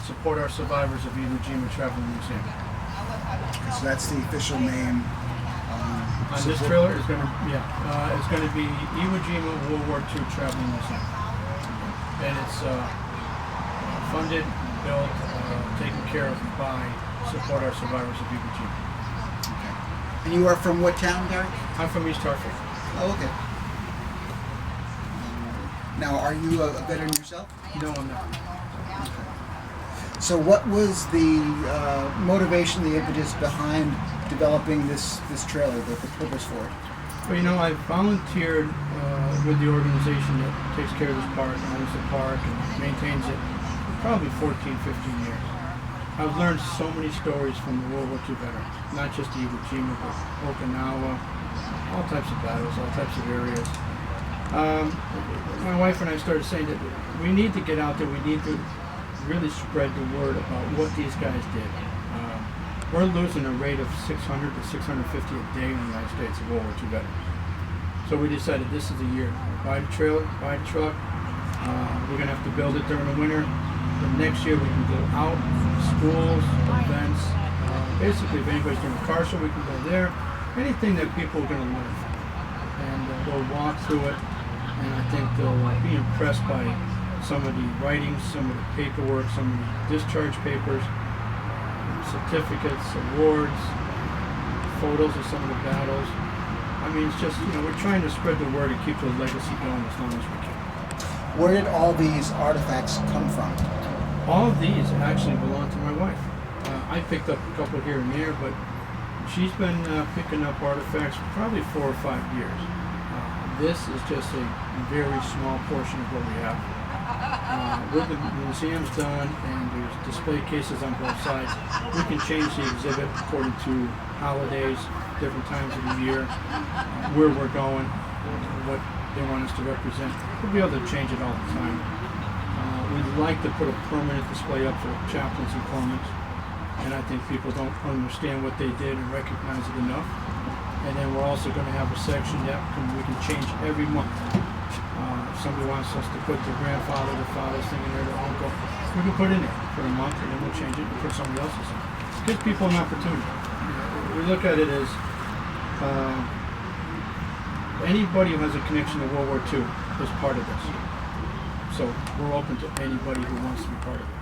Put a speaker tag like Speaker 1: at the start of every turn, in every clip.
Speaker 1: support our survivors of Iwo Jima Traveling Museum.
Speaker 2: So that's the official name.
Speaker 1: On this trailer is going to, it's going to be Iwo Jima World War II Traveling Museum, and it's funded, built, taken care of by Support Our Survivors of Iwo Jima.
Speaker 2: Okay. And you are from what town, Gary?
Speaker 1: I'm from East Hartford.
Speaker 2: Oh, okay. Now, are you a veteran yourself?
Speaker 1: No, I'm not.
Speaker 2: Okay. So what was the motivation, the impetus behind developing this trailer, the purpose for it?
Speaker 1: Well, I volunteered with the organization that takes care of this park, owns the park, and maintains it for probably 14, 15 years. I've learned so many stories from the World War II veterans, not just Iwo Jima, but Okinawa, all types of battles, all types of areas. My wife and I started saying that we need to get out there, we need to really spread the word about what these guys did. We're losing a rate of 600 to 650 a day in the United States of World War II veterans. So we decided this is the year. Buy the trailer, buy the truck. We're going to have to build it during the winter. The next year we can go out, schools, events. Basically, if anybody's doing a car show, we can go there. Anything that people are going to learn from. And they'll walk through it, and I think they'll be impressed by some of the writings, some of the paperwork, some of the discharge papers, certificates, awards, photos of some of the battles. I mean, it's just, we're trying to spread the word and keep the legacy going as long as we can.
Speaker 2: Where did all these artifacts come from?
Speaker 1: All of these actually belong to my wife. I picked up a couple here and there, but she's been picking up artifacts for probably 4 or 5 years. This is just a very small portion of what we have. With the museum's done and there's display cases on both sides, we can change the exhibit according to holidays, different times of the year, where we're going, what they want us to represent. We'll be able to change it all the time. We'd like to put a permanent display up for chaplains and corpsmen, and I think people don't understand what they did and recognize it enough. And then we're also going to have a section that we can change every month. If somebody wants us to put their grandfather, their father's thing in there, their uncle, we can put it in there for a month, and then we'll change it and put somebody else's in. It gives people an opportunity. We look at it as anybody who has a connection to World War II is part of this. So we're open to anybody who wants to be part of it.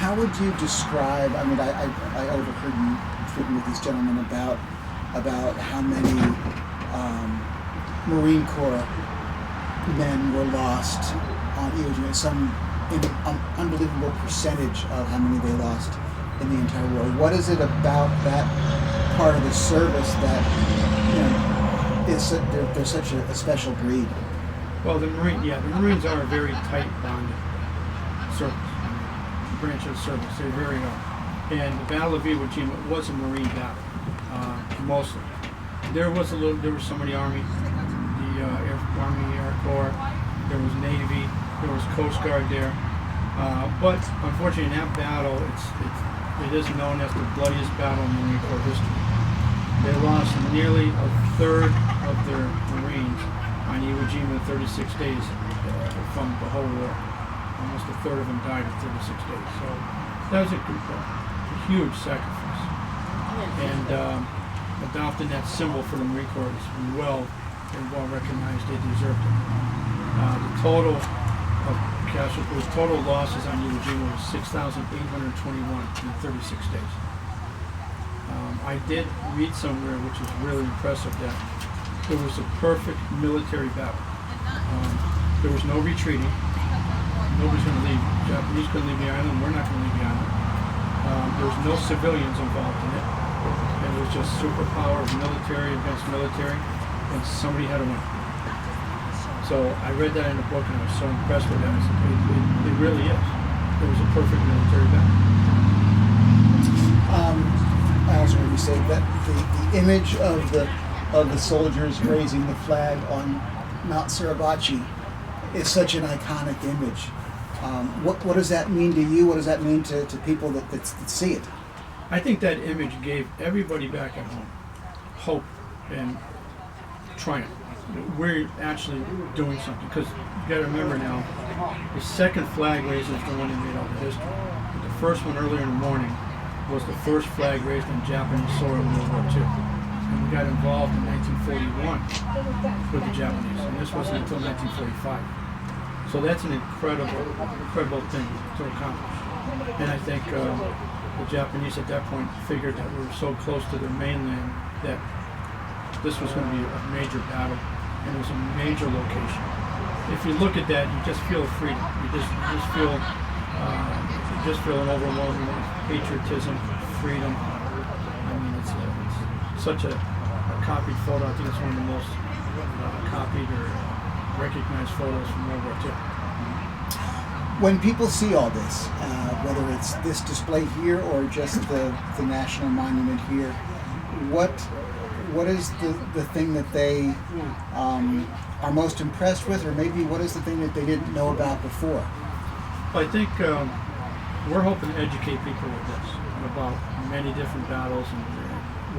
Speaker 2: How would you describe, I overheard you speaking with this gentleman about how many Marine Corps men were lost on Iwo Jima, some unbelievable percentage of how many they lost in the entire war. What is it about that part of the service that they're such a special breed?
Speaker 1: Well, the Marines are a very tight bonded service, branch of the service. They very are. And the Battle of Iwo Jima was a Marine battle, mostly. There was some of the Army, the Army Air Corps. There was Navy. There was Coast Guard there. But unfortunately, in that battle, it is known as the bloodiest battle in Marine Corps history. They lost nearly a third of their Marines on Iwo Jima in 36 days from the whole war. Almost a third of them died in 36 days. So that was a huge sacrifice. And adopting that symbol for the Marine Corps is well recognized. They deserved it. The total of casualties, total losses on Iwo Jima was 6,821 in 36 days. I did read somewhere, which is really impressive, that it was a perfect military battle. There was no retreating. Nobody's going to leave. Japanese couldn't leave the island. We're not going to leave the island. There was no civilians involved in it. It was just superpower, military against military, and somebody had to win. So I read that in the book, and I was so impressed with that. I said, it really is. It was a perfect military battle.
Speaker 2: I also heard you say that the image of the soldiers raising the flag on Mount Suribachi is such an iconic image. What does that mean to you? What does that mean to people that see it?
Speaker 1: I think that image gave everybody back at home hope and triumph. we're actually doing something, because you got to remember now, the second flag raising is the one that made all the history. But the first one earlier in the morning was the first flag raised on Japanese soil in World War II. And we got involved in 1941 with the Japanese, and this wasn't until 1945. So that's an incredible thing to accomplish. And I think the Japanese at that point figured that we were so close to their mainland that this was going to be a major battle, and it was a major location. If you look at that, you just feel freedom. You just feel an overwhelming patriotism, freedom. I mean, it's such a copied photo. I think it's one of the most copied or recognized photos from World War II.
Speaker 2: When people see all this, whether it's this display here or just the National Monument here, what is the thing that they are most impressed with, or maybe what is the thing that they didn't know about before?
Speaker 1: I think we're hoping to educate people with this about many different battles and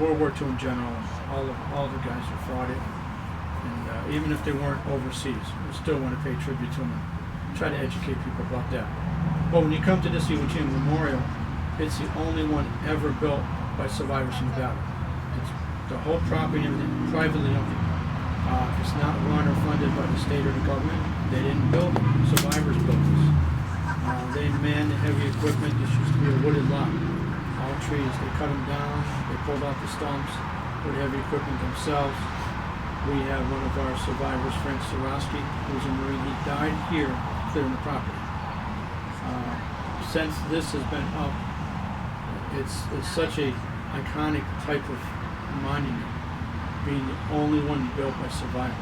Speaker 1: World War II in general. All the guys who fought it, and even if they weren't overseas, we still want to pay tribute to them. Try to educate people about that. But when you come to this Iwo Jima Memorial, it's the only one ever built by survivors from the battle. It's the whole property and everything privately owned. It's not run or funded by the state or the government. They didn't build it. Survivors built this. They manned the heavy equipment. This used to be a wooded lot. All trees. They cut them down. They pulled out the stumps with heavy equipment themselves. We have one of our survivors, Frank Sorosky, who's a Marine. He died here clearing the property. Since this has been up, it's such a iconic type of monument, being the only one built by survivors.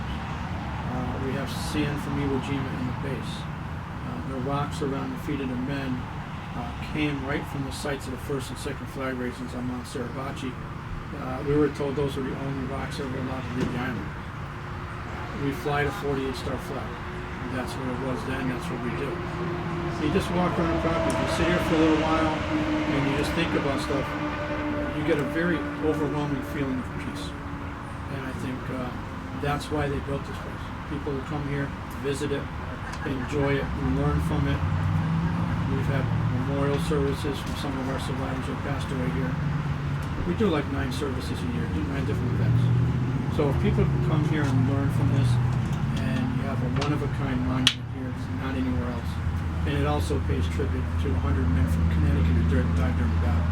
Speaker 1: We have sand from Iwo Jima in the base. The rocks around the feet of the men came right from the sites of the first and second flag raisings on Mount Suribachi. We were told those were the only rocks ever allowed to leave the island. We fly the 48-star flag. That's what it was then, that's what we do. You just walk around the property, you sit here for a little while, and you just think about stuff, you get a very overwhelming feeling of peace. And I think that's why they built this place. People who come here, visit it, they enjoy it, we learn from it. We've had memorial services from some of our survivors who passed away here. We do like 9 services a year, do 9 different events. So if people come here and learn from this, and you have a one-of-a-kind monument here, it's not anywhere else. And it also pays tribute to 100 men from Connecticut who died during the battle.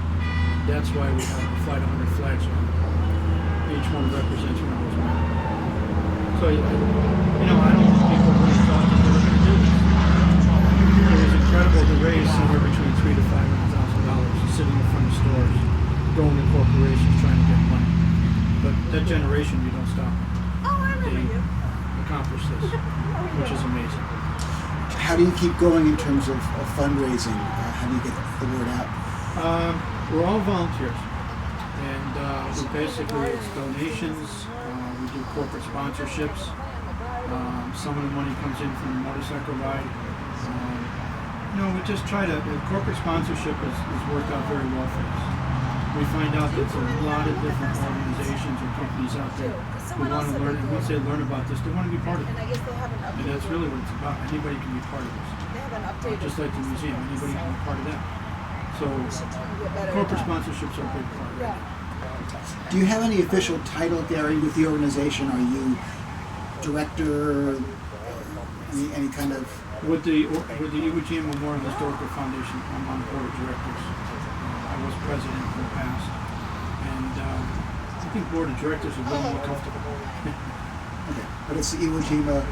Speaker 1: That's why we have the Flight 100 flags on it. Each one represents one of those men. So, I don't think people really thought that they were going to do this. It was incredible to raise somewhere between $300,000 to $500,000 sitting in front of stores, going to corporations trying to get money. But that generation, you don't stop.
Speaker 3: Oh, I remember you.
Speaker 1: Accomplish this, which is amazing.
Speaker 2: How do you keep going in terms of fundraising? How do you get the word out?
Speaker 1: We're all volunteers, and we basically, it's donations, we do corporate sponsorships, some of the money comes in from the motorcycle ride. We just try to, corporate sponsorship has worked out very well for us. We find out that there's a lot of different organizations or companies out there who want to learn, and once they learn about this, they want to be part of it.
Speaker 3: And I guess they haven't updated.
Speaker 1: And that's really what it's about. Anybody can be part of this.
Speaker 3: They haven't updated.
Speaker 1: Just like the museum, anybody can be part of that. So
Speaker 3: Get better.
Speaker 1: corporate sponsorships are a big part of it.
Speaker 3: Yeah.
Speaker 2: Do you have any official title, Gary, with the organization? Are you director? Any kind of?
Speaker 1: With the Iwo Jima Memorial Historical Foundation, I'm on the board of directors. I was president in the past, and I think board of directors are a little more comfortable.
Speaker 2: Okay, but it's the Iwo Jima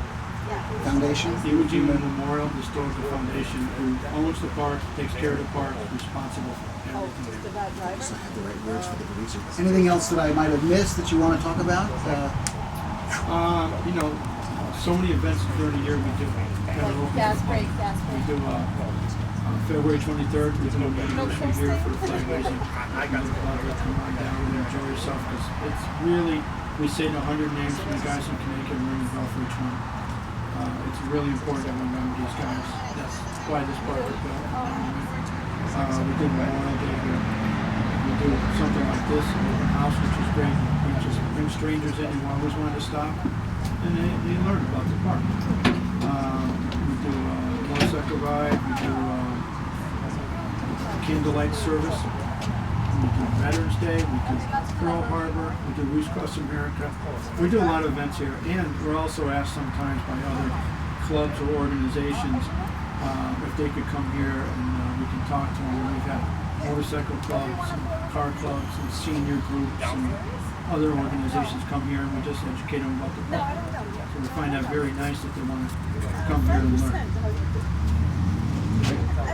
Speaker 2: Foundation?
Speaker 1: The Iwo Jima Memorial Historical Foundation, who owns the park, takes care of the park, responsible for
Speaker 3: Oh,
Speaker 1: everything
Speaker 3: just
Speaker 1: there.
Speaker 3: about driving.
Speaker 2: So I have the right words for the producer. Anything else that I might have missed that you want to talk about?
Speaker 1: So many events during the year we do.
Speaker 3: Gas break.
Speaker 1: We do February 23rd, we do an anniversary here for the flag raising. Come on down and enjoy yourself, because it's really, we say the 100 names from the guys in Connecticut and ring the bell for each one. It's really important that we remember these guys. That's why this park was built. We do Memorial Day here. We do something like this, an open house, which is great. We just bring strangers in who always wanted to stop, and they learn about the park. We do a motorcycle ride, we do candlelight service, we do Veterans Day, we do Pearl Harbor, we do Roost Cross America. We do a lot of events here, and we're also asked sometimes by other clubs or organizations if they could come here and we can talk to them. We've got motorcycle clubs, and car clubs, and senior groups, and other organizations come here, and we just educate them about the park. So we find that very nice that they want to come here and learn.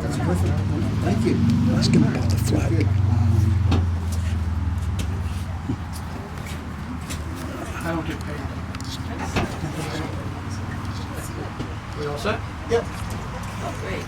Speaker 2: That's perfect. Thank you.
Speaker 4: Ask him about the flag.
Speaker 2: Good.
Speaker 1: I don't get paid. We all set?
Speaker 2: Yep.
Speaker 3: Oh, great.